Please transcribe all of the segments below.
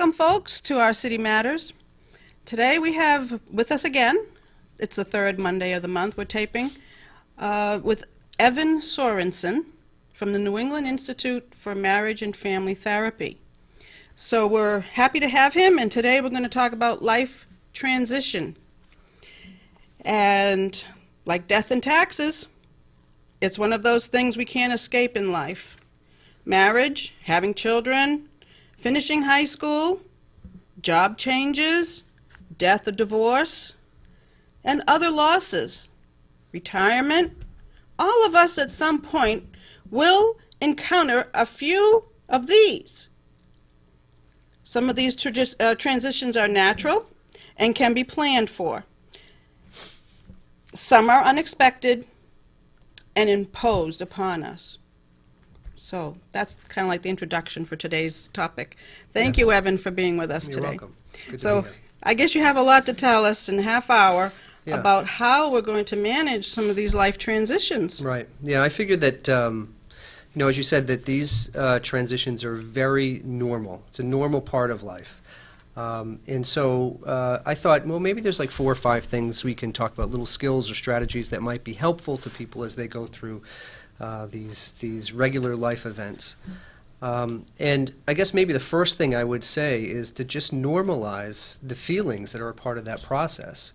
Welcome, folks, to our City Matters. Today we have with us again, it's the third Monday of the month we're taping, with Evan Sorensen from the New England Institute for Marriage and Family Therapy. So we're happy to have him, and today we're going to talk about life transition. And like death and taxes, it's one of those things we can't escape in life. Marriage, having children, finishing high school, job changes, death or divorce, and other losses, retirement. All of us at some point will encounter a few of these. Some of these transitions are natural and can be planned for. Some are unexpected and imposed upon us. So that's kind of like the introduction for today's topic. Thank you, Evan, for being with us You're today. welcome. Good to So be here. I guess you have a lot to tell us in a half hour Yeah. about how we're going to manage some of these life transitions. Right. Yeah, I figured that, as you said, that these transitions are very normal. It's a normal part of life. And so I thought, well, maybe there's like 4 or 5 things we can talk about, little skills or strategies that might be helpful to people as they go through these regular life events. And I guess maybe the first thing I would say is to just normalize the feelings that are a part of that process.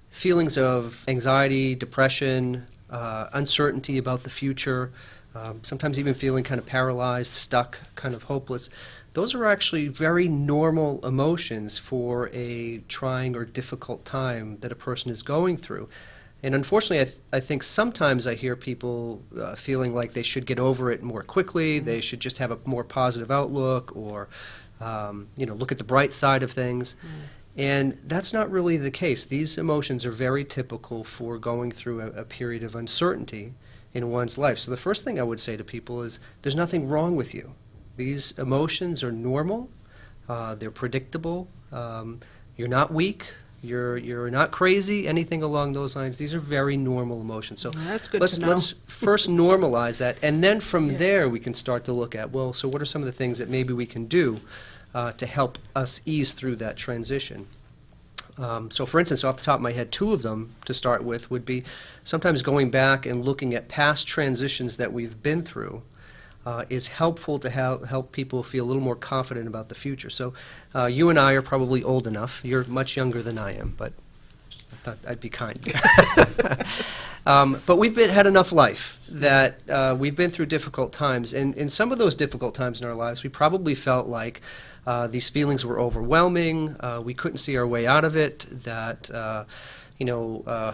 Feelings of anxiety, depression, uncertainty about the future, sometimes even feeling kind of paralyzed, stuck, kind of hopeless. Those are actually very normal emotions for a trying or difficult time that a person is going through. And unfortunately, I think sometimes I hear people feeling like they should get over it more quickly, they should just have a more positive outlook, or look at the bright side of things. And that's not really the case. These emotions are very typical for going through a period of uncertainty in one's life. So the first thing I would say to people is there's nothing wrong with you. These emotions are normal, they're predictable, you're not weak. You're not crazy, anything along those lines. These are very normal emotions. So That's good let's to know. let's first normalize that, and then from there we can start to look at, well, so what are some of the things that maybe we can do to help us ease through that transition? So for instance, off the top of my head, 2 of them to start with would be sometimes going back and looking at past transitions that we've been through. Is helpful to help people feel a little more confident about the future. So you and I are probably old enough. You're much younger than I am, but I thought I'd be kind. But we've had enough life that we've been through difficult times. And in some of those difficult times in our lives, we probably felt like these feelings were overwhelming. We couldn't see our way out of it, that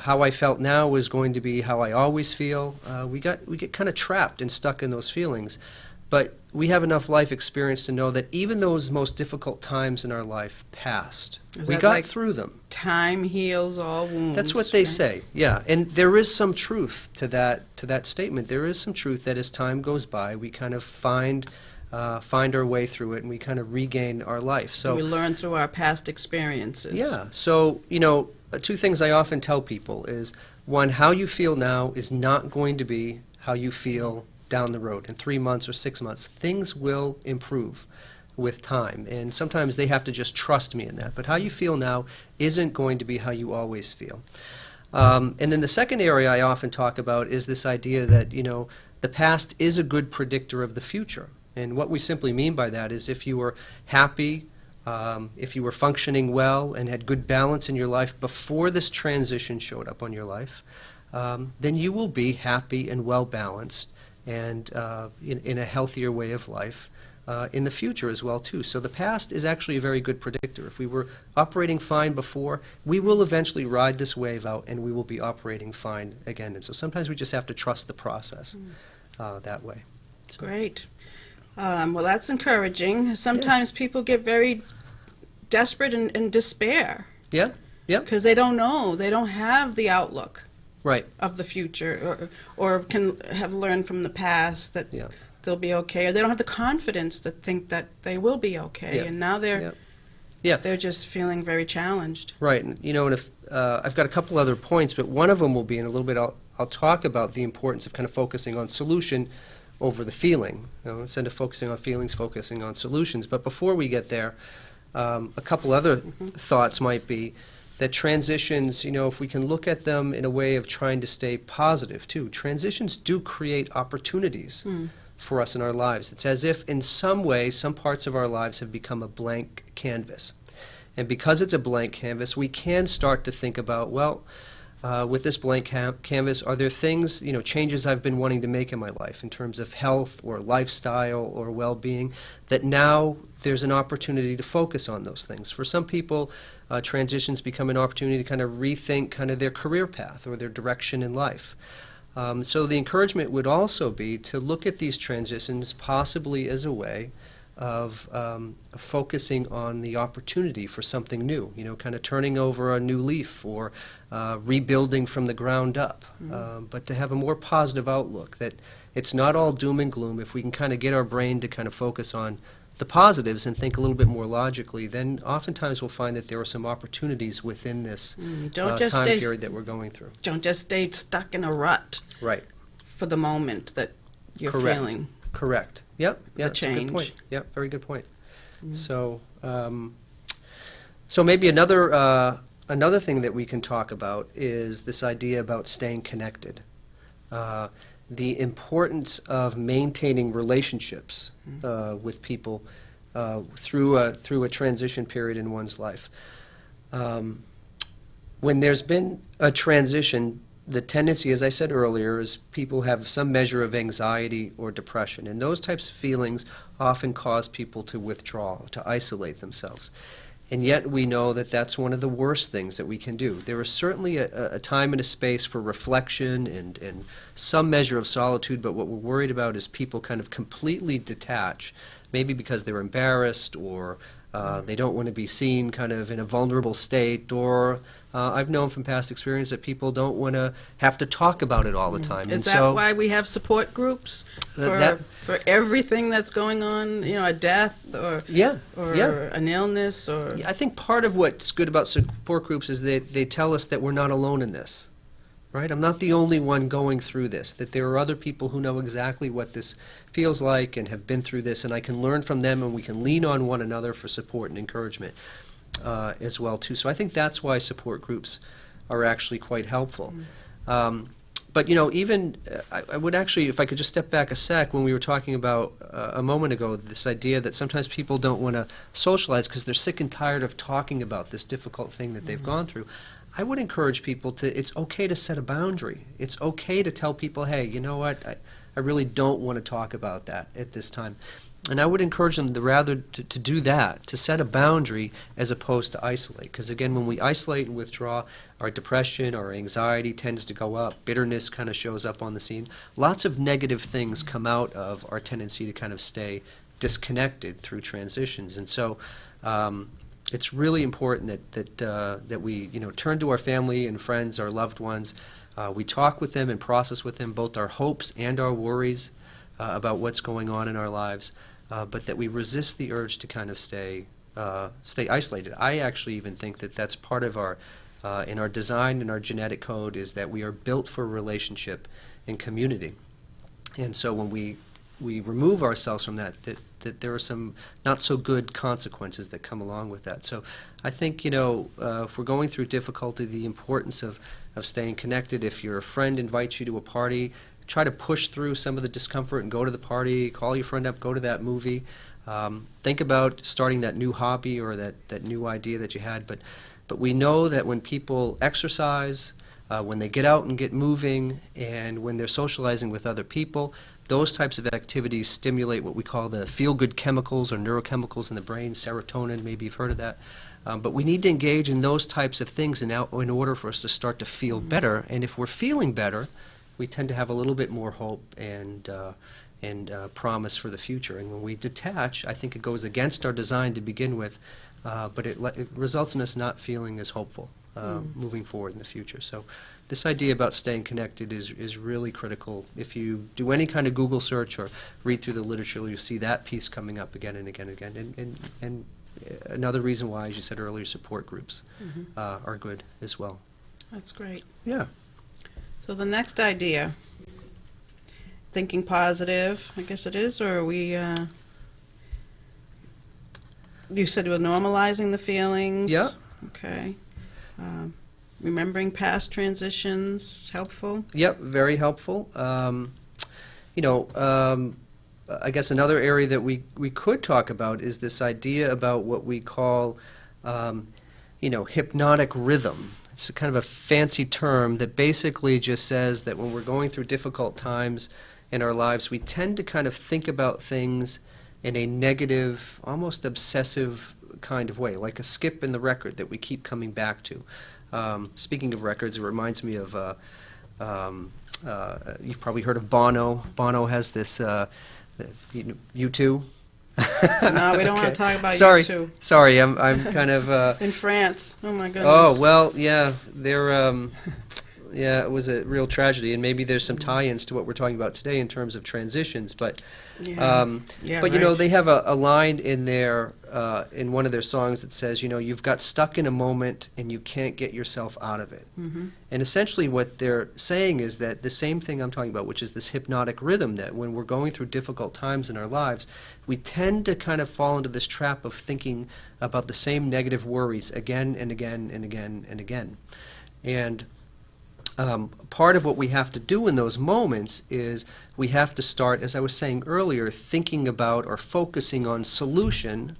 how I felt now was going to be how I always feel. We get kind of trapped and stuck in those feelings. But we have enough life experience to know that even those most difficult times in our life passed. We got like through them. Time heals all wounds. That's what they right? say, yeah. And there is some truth to that statement. There is some truth that as time goes by, we kind of find our way through it, and we kind of regain our life. So we learn through our past experiences. yeah. So 2 things I often tell people is, 1, how you feel now is not going to be how you feel down the road in 3 months or 6 months. Things will improve with time, and sometimes they have to just trust me in that. But how you feel now isn't going to be how you always feel. And then the second area I often talk about is this idea that the past is a good predictor of the future. And what we simply mean by that is if you were happy, if you were functioning well and had good balance in your life before this transition showed up on your life, then you will be happy and well balanced and in a healthier way of life in the future as well too. So the past is actually a very good predictor. If we were operating fine before, we will eventually ride this wave out and we will be operating fine again. And so sometimes we just have to trust the process that way. So. Great. Well, that's encouraging. Sometimes people get very desperate and despair. Yeah, yeah. Because they don't know. They don't have the outlook Right. of the future, or can have learned from the past that they'll be okay, or they don't have the confidence to think that they will be okay. Yeah. And now they're just feeling very challenged. Right. And if I've got a couple other points, but one of them will be in a little bit. I'll talk about the importance of kind of focusing on solution over the feeling. Instead of focusing on feelings, focusing on solutions. But before we get there, a couple other thoughts might be that transitions, if we can look at them in a way of trying to stay positive too, transitions do create opportunities for us in our lives. It's as if in some way, some parts of our lives have become a blank canvas. And because it's a blank canvas, we can start to think about, well, with this blank canvas, are there things, changes I've been wanting to make in my life in terms of health or lifestyle or well-being, that now there's an opportunity to focus on those things. For some people, transitions become an opportunity to kind of rethink kind of their career path or their direction in life. So the encouragement would also be to look at these transitions possibly as a way of focusing on the opportunity for something new, kind of turning over a new leaf or rebuilding from the ground up, but to have a more positive outlook, that it's not all doom and gloom. If we can kind of get our brain to kind of focus on the positives and think a little bit more logically, then oftentimes we'll find that there are some opportunities within this time period that we're going through. Don't just stay stuck in a rut. Right. For the moment that you're Correct. feeling. Correct. Yep. The That's a good change. point. Yep. Very good point. So, so maybe another thing that we can talk about is this idea about staying connected. The importance of maintaining relationships with people through a transition period in one's life. When there's been a transition, the tendency, as I said earlier, is people have some measure of anxiety or depression, and those types of feelings often cause people to withdraw, to isolate themselves. And yet we know that that's one of the worst things that we can do. There is certainly a time and a space for reflection and some measure of solitude, but what we're worried about is people kind of completely detach, maybe because they're embarrassed or they don't want to be seen kind of in a vulnerable state, or I've known from past experience that people don't want to have to talk about it all the time. Is that why we have support groups for everything that's going on, a death or an illness? Or I think part of what's good about support groups is that they tell us that we're not alone in this. Right? I'm not the only one going through this, that there are other people who know exactly what this feels like and have been through this, and I can learn from them and we can lean on one another for support and encouragement as well, too. So I think that's why support groups are actually quite helpful. But, even, I would actually, if I could just step back a sec, when we were talking about a moment ago, this idea that sometimes people don't want to socialize because they're sick and tired of talking about this difficult thing that they've gone through. I would encourage people it's okay to set a boundary. It's okay to tell people, hey, you know what, I really don't want to talk about that at this time. And I would encourage them to do that, to set a boundary as opposed to isolate. Because again, when we isolate and withdraw, our depression, our anxiety tends to go up, bitterness kind of shows up on the scene. Lots of negative things come out of our tendency to kind of stay disconnected through transitions. And so it's really important that we turn to our family and friends, our loved ones. We talk with them and process with them both our hopes and our worries about what's going on in our lives, but that we resist the urge to kind of stay isolated. I actually even think that that's part of our in our design and our genetic code, is that we are built for relationship and community. And so when we remove ourselves from that there are some not so good consequences that come along with that. So I think, if we're going through difficulty, the importance of staying connected. If your friend invites you to a party, try to push through some of the discomfort and go to the party, call your friend up, go to that movie. Think about starting that new hobby or that new idea that you had. But we know that when people exercise, when they get out and get moving, and when they're socializing with other people, those types of activities stimulate what we call the feel-good chemicals or neurochemicals in the brain, serotonin, maybe you've heard of that. But we need to engage in those types of things in order for us to start to feel better. And if we're feeling better, we tend to have a little bit more hope and promise for the future. And when we detach, I think it goes against our design to begin with, but it results in us not feeling as hopeful moving forward in the future. So this idea about staying connected is really critical. If you do any kind of Google search or read through the literature, you'll see that piece coming up again and again and again. And another reason why, as you said earlier, support groups are good as well. That's great. Yeah. So the next idea thinking positive, I guess it is, or are we, you said we're normalizing the feelings? Yeah. Okay. Remembering past transitions is helpful. Yep, very helpful. I guess another area that we could talk about is this idea about what we call, hypnotic rhythm. It's a kind of a fancy term that basically just says that when we're going through difficult times in our lives, we tend to kind of think about things in a negative, almost obsessive kind of way, like a skip in the record that we keep coming back to. Speaking of records, it reminds me of, you've probably heard of Bono. Bono has this, U2. No, we don't want Okay. to talk about Sorry. you two. Sorry, I'm kind of... In France. Oh, my goodness. Oh, well, yeah, it was a real tragedy, and maybe there's some tie-ins to what we're talking about today in terms of transitions, but Yeah, but right. they have a line in there, in one of their songs that says, you've got stuck in a moment and you can't get yourself out of it. Mm-hmm. And essentially what they're saying is that the same thing I'm talking about, which is this hypnotic rhythm, that when we're going through difficult times in our lives, we tend to kind of fall into this trap of thinking about the same negative worries again and again and again and again. And part of what we have to do in those moments is we have to start, as I was saying earlier, thinking about or focusing on solution,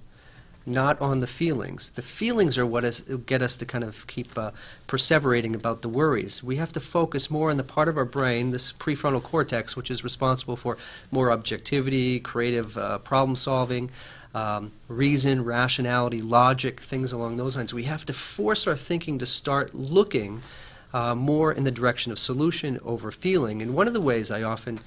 not on the feelings. The feelings are what get us to kind of keep perseverating about the worries. We have to focus more on the part of our brain, this prefrontal cortex, which is responsible for more objectivity, creative problem solving, reason, rationality, logic, things along those lines. We have to force our thinking to start looking more in the direction of solution over feeling. And one of the ways I often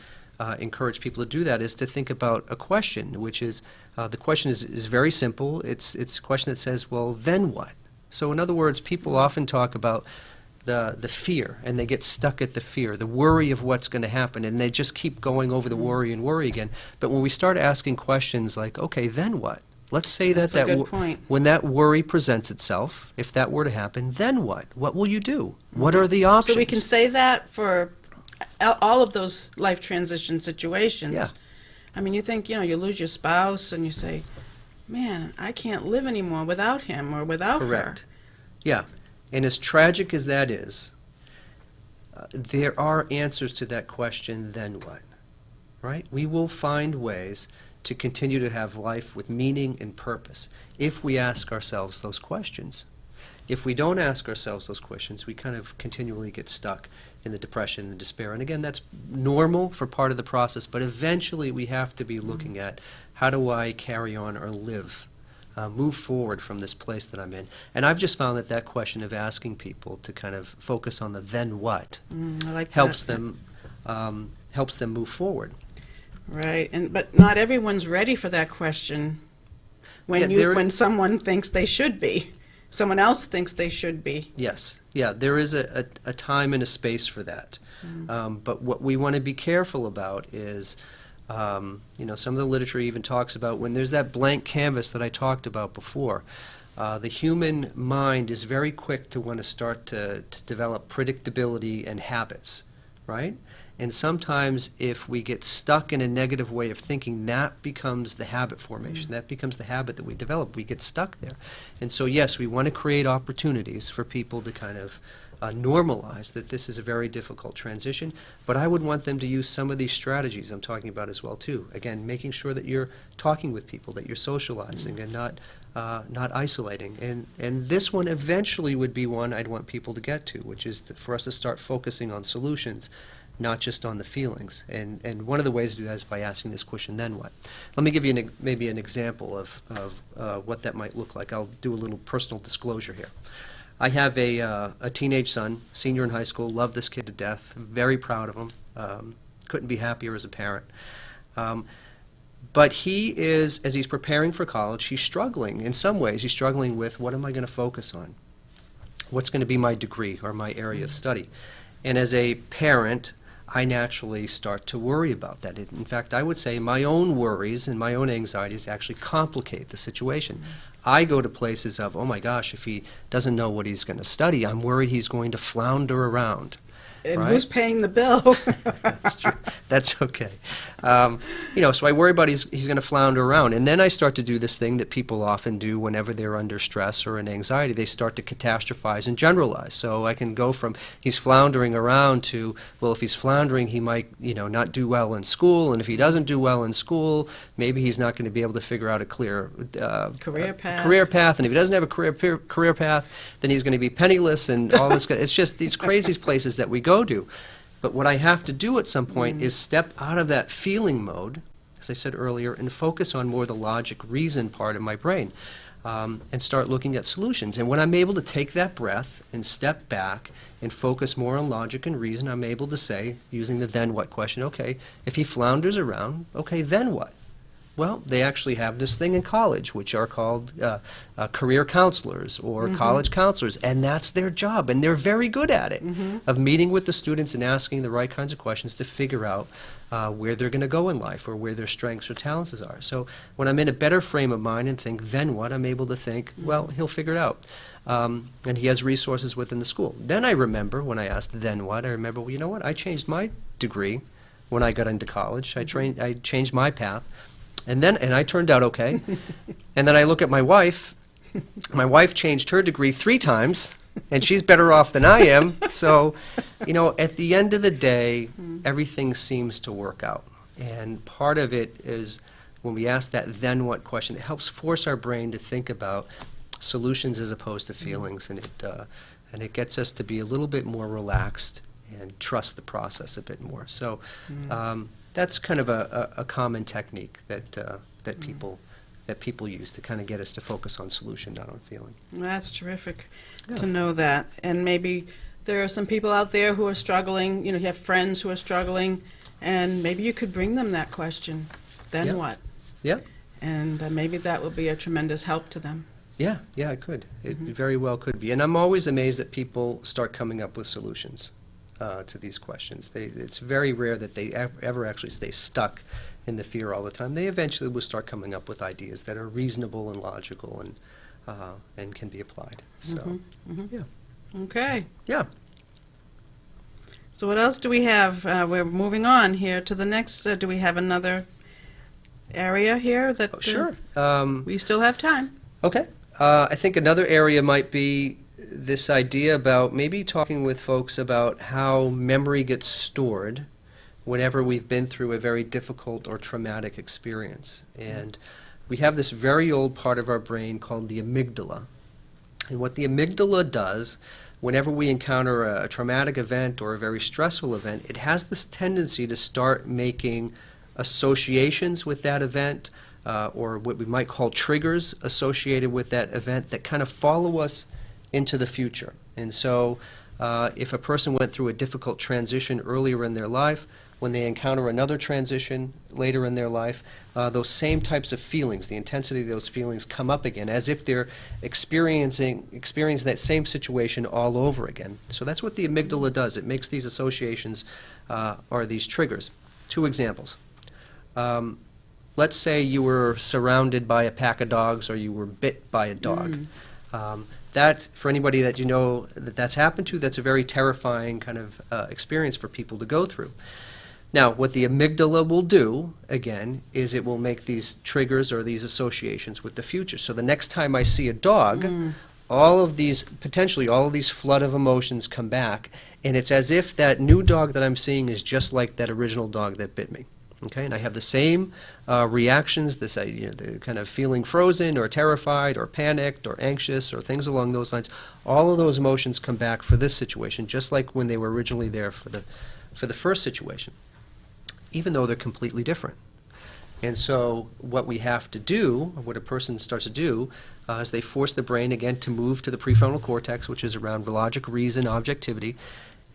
encourage people to do that is to think about a question, which is, the question is very simple. It's a question that says, well, then what? So in other words, people often talk about the fear, and they get stuck at the fear, the worry of what's going to happen, and they just keep going over the worry and worry again. But when we start asking questions like, okay, then what? Let's say That's a good point. when that worry presents itself, if that were to happen, then what? What will you do? What are the options? So we can say that for all of those life transition situations. Yeah. I mean, you think, you lose your spouse and you say, man, I can't live anymore without him or without Correct. Yeah. And as tragic as that is, there are answers to that question, then what? Right? We will find ways to continue to have life with meaning and purpose if we ask ourselves those questions. If we don't ask ourselves those questions, we kind of continually get stuck in the depression and despair. And again, that's normal for part of the process, but eventually we have to be looking at, how do I carry on or live, move forward from this place that I'm in? And I've just found that question of asking people to kind of focus on the then what I like helps that. them move forward. Right, but not everyone's ready for that question Yeah, when someone thinks they should be. Someone else thinks they should be. Yes, yeah, there is a time and a space for that. But what we want to be careful about is, some of the literature even talks about when there's that blank canvas that I talked about before, the human mind is very quick to want to start to develop predictability and habits, right? And sometimes if we get stuck in a negative way of thinking, that becomes the habit formation. That becomes the habit that we develop. We get stuck there. And so, yes, we want to create opportunities for people to kind of normalize that this is a very difficult transition. But I would want them to use some of these strategies I'm talking about as well, too. Again, making sure that you're talking with people, that you're socializing and not isolating. And this one eventually would be one I'd want people to get to, which is for us to start focusing on solutions, not just on the feelings. And one of the ways to do that is by asking this question, then what? Let me give you maybe an example of what that might look like. I'll do a little personal disclosure here. I have a teenage son, senior in high school, love this kid to death, very proud of him, couldn't be happier as a parent. But he is, as he's preparing for college, he's struggling. In some ways, he's struggling with, what am I going to focus on? What's going to be my degree or my area of study? And as a parent, I naturally start to worry about that. In fact, I would say my own worries and my own anxieties actually complicate the situation. I go to places of, oh my gosh, if he doesn't know what he's going to study, I'm worried he's going to flounder around. And Right? who's paying the bill? That's true. That's okay. So I worry about he's going to flounder around. And then I start to do this thing that people often do whenever they're under stress or in anxiety. They start to catastrophize and generalize. So I can go from he's floundering around to, well, if he's floundering, he might, not do well in school. And if he doesn't do well in school, maybe he's not going to be able to figure out a clear Career path. And if he doesn't have a career path, then he's going to be penniless and all this. It's just these crazy places that we go to. But what I have to do at some point is step out of that feeling mode, as I said earlier, and focus on more the logic reason part of my brain, and start looking at solutions. And when I'm able to take that breath and step back and focus more on logic and reason, I'm able to say, using the then what question, okay, if he flounders around, okay, then what? Well, they actually have this thing in college, which are called career counselors or college counselors, and that's their job, and they're very good at it, of meeting with the students and asking the right kinds of questions to figure out where they're going to go in life or where their strengths or talents are. So when I'm in a better frame of mind and think, then what, I'm able to think, well, he'll figure it out. And he has resources within the school. Then I remember, when I asked then what, I remember, well, you know what, I changed my degree when I got into college. I changed my path. And I turned out okay. And then I look at my wife. My wife changed her degree 3 times, and she's better off than I am. So, at the end of the day, everything seems to work out. And part of it is when we ask that then what question, it helps force our brain to think about solutions as opposed to feelings, and it gets us to be a little bit more relaxed and trust the process a bit more. So. That's kind of a common technique that people use to kind of get us to focus on solution, not on feeling. That's terrific to know that. And maybe there are some people out there who are struggling, you have friends who are struggling, and maybe you could bring them that question, then what? Yeah. And maybe that will be a tremendous help to them. Yeah, it could. It very well could be. And I'm always amazed that people start coming up with solutions to these questions. It's very rare that they ever actually stay stuck in the fear all the time. They eventually will start coming up with ideas that are reasonable and logical and can be applied. So, yeah. Okay. Yeah. So what else do we have? We're moving on here to the next. Do we have another area here that Sure. we still have time? Okay. I think another area might be this idea about maybe talking with folks about how memory gets stored whenever we've been through a very difficult or traumatic experience. And we have this very old part of our brain called the amygdala. And what the amygdala does, whenever we encounter a traumatic event or a very stressful event, it has this tendency to start making associations with that event, or what we might call triggers associated with that event that kind of follow us into the future. And so if a person went through a difficult transition earlier in their life, when they encounter another transition later in their life, those same types of feelings, the intensity of those feelings come up again, as if they're experiencing that same situation all over again. So that's what the amygdala does. It makes these associations or these triggers. 2 examples. Let's say you were surrounded by a pack of dogs or you were bit by a dog. That, for anybody that that's happened to, that's a very terrifying kind of experience for people to go through. Now, what the amygdala will do, again, is it will make these triggers or these associations with the future. So the next time I see a dog, potentially all of these flood of emotions come back, and it's as if that new dog that I'm seeing is just like that original dog that bit me. Okay, and I have the same reactions, the kind of feeling frozen or terrified or panicked or anxious or things along those lines. All of those emotions come back for this situation, just like when they were originally there for the first situation, even though they're completely different. And so what we have to do, or what a person starts to do, is they force the brain again to move to the prefrontal cortex, which is around logic, reason, objectivity.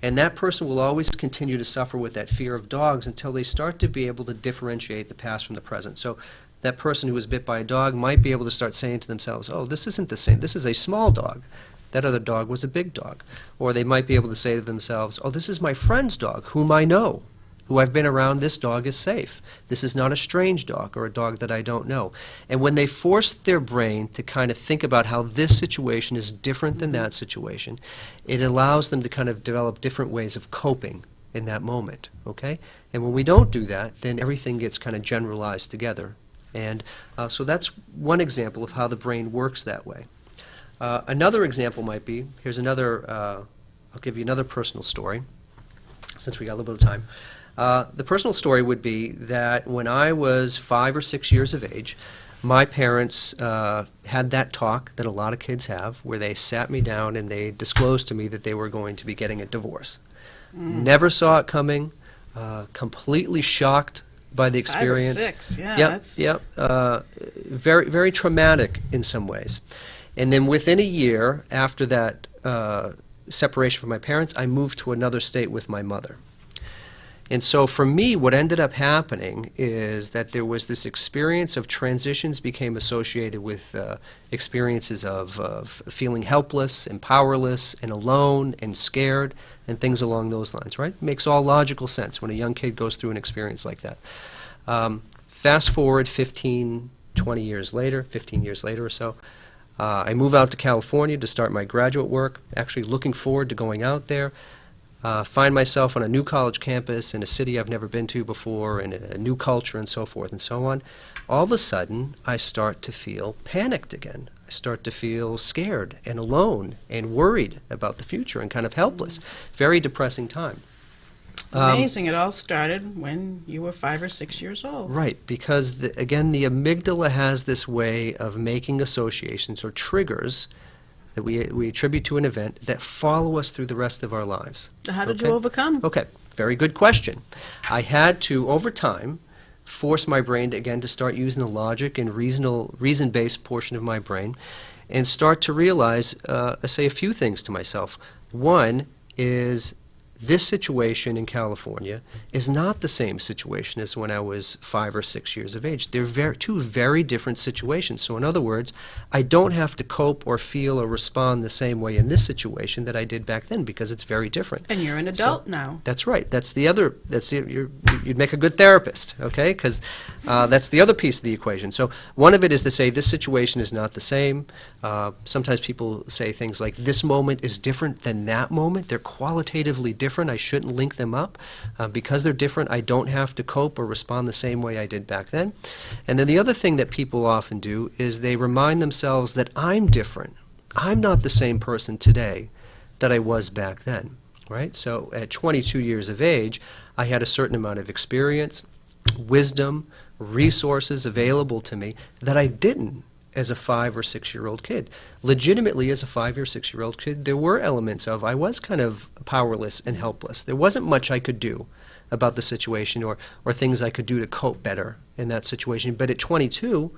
And that person will always continue to suffer with that fear of dogs until they start to be able to differentiate the past from the present. So that person who was bit by a dog might be able to start saying to themselves, oh, this isn't the same. This is a small dog. That other dog was a big dog. Or they might be able to say to themselves, oh, this is my friend's dog, whom I know. who I've been around, this dog is safe. This is not a strange dog or a dog that I don't know. And when they force their brain to kind of think about how this situation is different than that situation, it allows them to kind of develop different ways of coping in that moment, okay? And when we don't do that, then everything gets kind of generalized together. And so that's one example of how the brain works that way. Another example might be, here's another, I'll give you another personal story, since we got a little bit of time. The personal story would be that when I was 5 or 6 years of age, my parents had that talk that a lot of kids have, where they sat me down and they disclosed to me that they were going to be getting a divorce. Never saw it coming, completely shocked by the experience. 5 or 6, yeah. Yep, That's... yep. Very, very traumatic in some ways. And then within a year after that separation from my parents, I moved to another state with my mother. And so for me, what ended up happening is that there was this experience of transitions became associated with experiences of feeling helpless and powerless and alone and scared and things along those lines, right? It makes all logical sense when a young kid goes through an experience like that. Fast forward 15 years later or so, I move out to California to start my graduate work, actually looking forward to going out there. Find myself on a new college campus in a city I've never been to before, and a new culture and so forth and so on. All of a sudden, I start to feel panicked again. I start to feel scared and alone and worried about the future and kind of helpless. Very depressing time. Amazing. It all started when you were 5 or 6 years old. Right, because, again, the amygdala has this way of making associations or triggers that we attribute to an event that follow us through the rest of our lives. How did you overcome? Okay, very good question. I had to, over time, force my brain to, again, to start using the logic and reason-based portion of my brain and start to realize, say a few things to myself. One is, this situation in California is not the same situation as when I was 5 or 6 years of age. They're two very different situations. So in other words, I don't have to cope or feel or respond the same way in this situation that I did back then, because it's very different. And you're an adult now. That's right. You'd make a good therapist, okay? Because that's the other piece of the equation. So one of it is to say this situation is not the same. Sometimes people say things like, this moment is different than that moment. They're qualitatively different. I shouldn't link them up. Because they're different, I don't have to cope or respond the same way I did back then. And then the other thing that people often do is they remind themselves that I'm different. I'm not the same person today that I was back then, right? So at 22 years of age, I had a certain amount of experience, wisdom, resources available to me that I didn't as a 5 or 6 year old kid. Legitimately, as a 5 or 6 year old kid, there were elements of I was kind of powerless and helpless. There wasn't much I could do about the situation or things I could do to cope better in that situation. But at 22,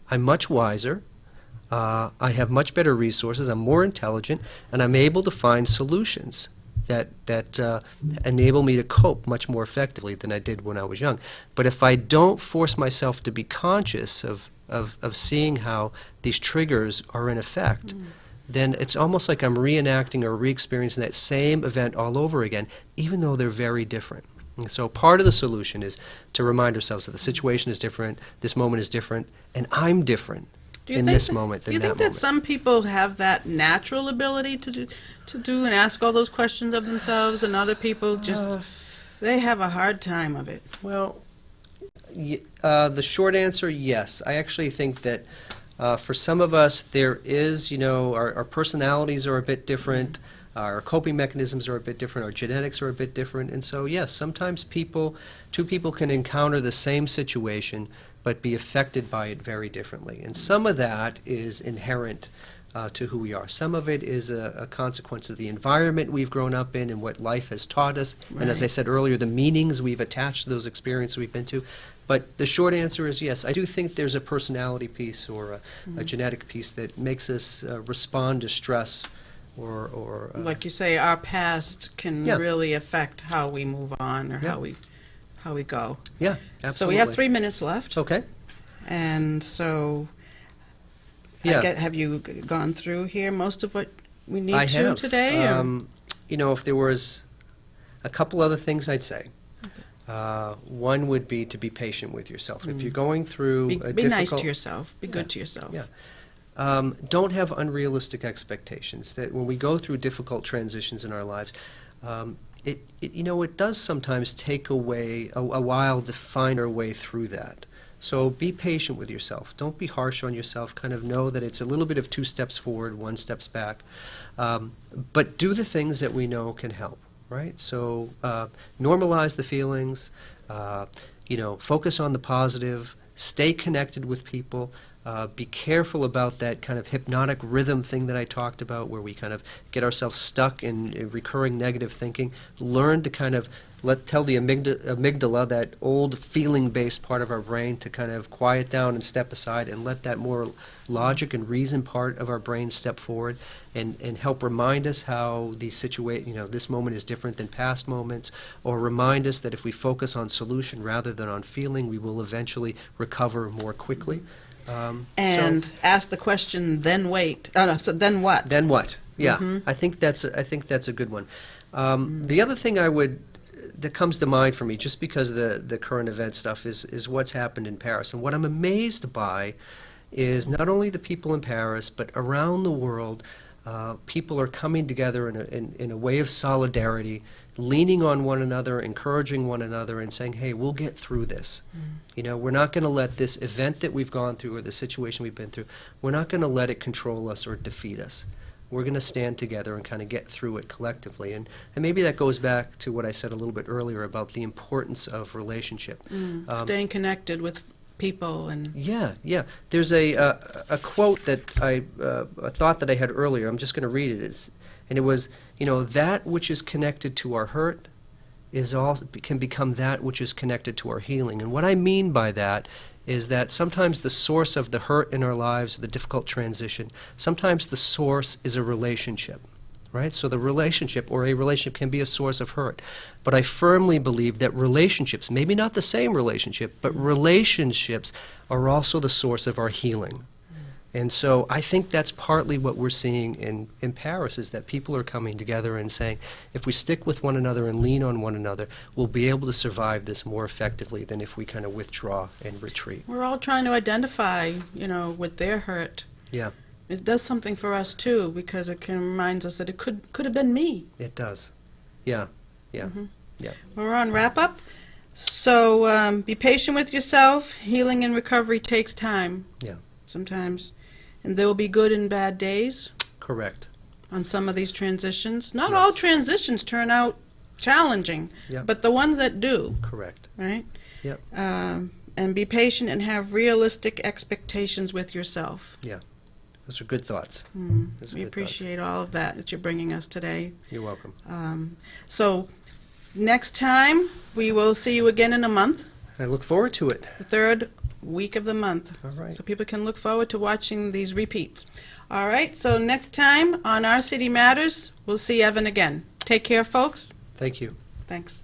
I'm much wiser. I have much better resources. I'm more intelligent, and I'm able to find solutions that enable me to cope much more effectively than I did when I was young. But if I don't force myself to be conscious of seeing how these triggers are in effect, then it's almost like I'm reenacting or re-experiencing that same event all over again, even though they're very different. And so part of the solution is to remind ourselves that the situation is different, this moment is different, and I'm different in this moment than that moment. Do you think that some people have that natural ability to do and ask all those questions of themselves, and other people just, they have a hard time of it? Well, the short answer, yes. I actually think that for some of us, there is, our personalities are a bit different, our coping mechanisms are a bit different, our genetics are a bit different, and so yes, sometimes two people can encounter the same situation but be affected by it very differently. And some of that is inherent to who we are. Some of it is a consequence of the environment we've grown up in and what life has taught us. Right. And as I said earlier, the meanings we've attached to those experiences we've been to. But the short answer is yes. I do think there's a personality piece or a genetic piece that makes us respond to stress or like you say, our past can really affect how we move on or how we go. Yeah, absolutely. So we have 3 minutes left. Okay. And so, have you gone through here most of what we need to today? If there was a couple other things I'd say. One would be to be patient with yourself. If you're going through Be a nice difficult, to yourself. Be good to yourself. yeah. Don't have unrealistic expectations. That when we go through difficult transitions in our lives, it does sometimes take a while to find our way through that. So be patient with yourself. Don't be harsh on yourself. Kind of know that it's a little bit of 2 steps forward, 1 steps back. But do the things that we know can help, right? So normalize the feelings, focus on the positive, stay connected with people. Be careful about that kind of hypnotic rhythm thing that I talked about, where we kind of get ourselves stuck in recurring negative thinking. Learn to kind of tell the amygdala, that old feeling-based part of our brain, to kind of quiet down and step aside, and let that more logic and reason part of our brain step forward, and help remind us how this moment is different than past moments, or remind us that if we focus on solution rather than on feeling, we will eventually recover more quickly. And ask the question, then wait. Oh, no, so then what? Then what? Yeah, I think that's a good one. The other thing that comes to mind for me, just because of the current event stuff, is what's happened in Paris. And what I'm amazed by is not only the people in Paris, but around the world, people are coming together in a way of solidarity, leaning on one another, encouraging one another, and saying, hey, we'll get through this. We're not going to let this event that we've gone through, or the situation we've been through, we're not going to let it control us or defeat us. We're going to stand together and kind of get through it collectively. And maybe that goes back to what I said a little bit earlier about the importance of relationship. Staying connected with people. And Yeah. There's a quote that a thought that I had earlier. I'm just going to read it. And it was, that which is connected to our hurt can become that which is connected to our healing. And what I mean by that is that sometimes the source of the hurt in our lives, the difficult transition, sometimes the source is a relationship, right? So the relationship, or a relationship, can be a source of hurt. But I firmly believe that relationships, maybe not the same relationship, but relationships are also the source of our healing. And so I think that's partly what we're seeing in Paris, is that people are coming together and saying, if we stick with one another and lean on one another, we'll be able to survive this more effectively than if we kind of withdraw and retreat. we're all trying to identify, with their hurt. Yeah, It does something for us, too, because it reminds us that it could have been me. it does. Yeah. We're on wrap-up. So be patient with yourself. Healing and recovery takes time. Yeah. Sometimes. And there will be good and bad days Correct. on some of these transitions. Not Yes. all transitions turn out challenging, Yep. but the ones that do, Correct. right? Yep. And be patient and have realistic expectations with yourself. Those are good thoughts. Those are We good appreciate all of that you're bringing us today. thoughts. You're welcome. So next time, we will see you again in a month, I look forward to it. the third week of the month. All right. So people can look forward to watching these repeats. All right, so next time on Our City Matters, we'll see Evan again. Take care, folks. Thank you. Thanks.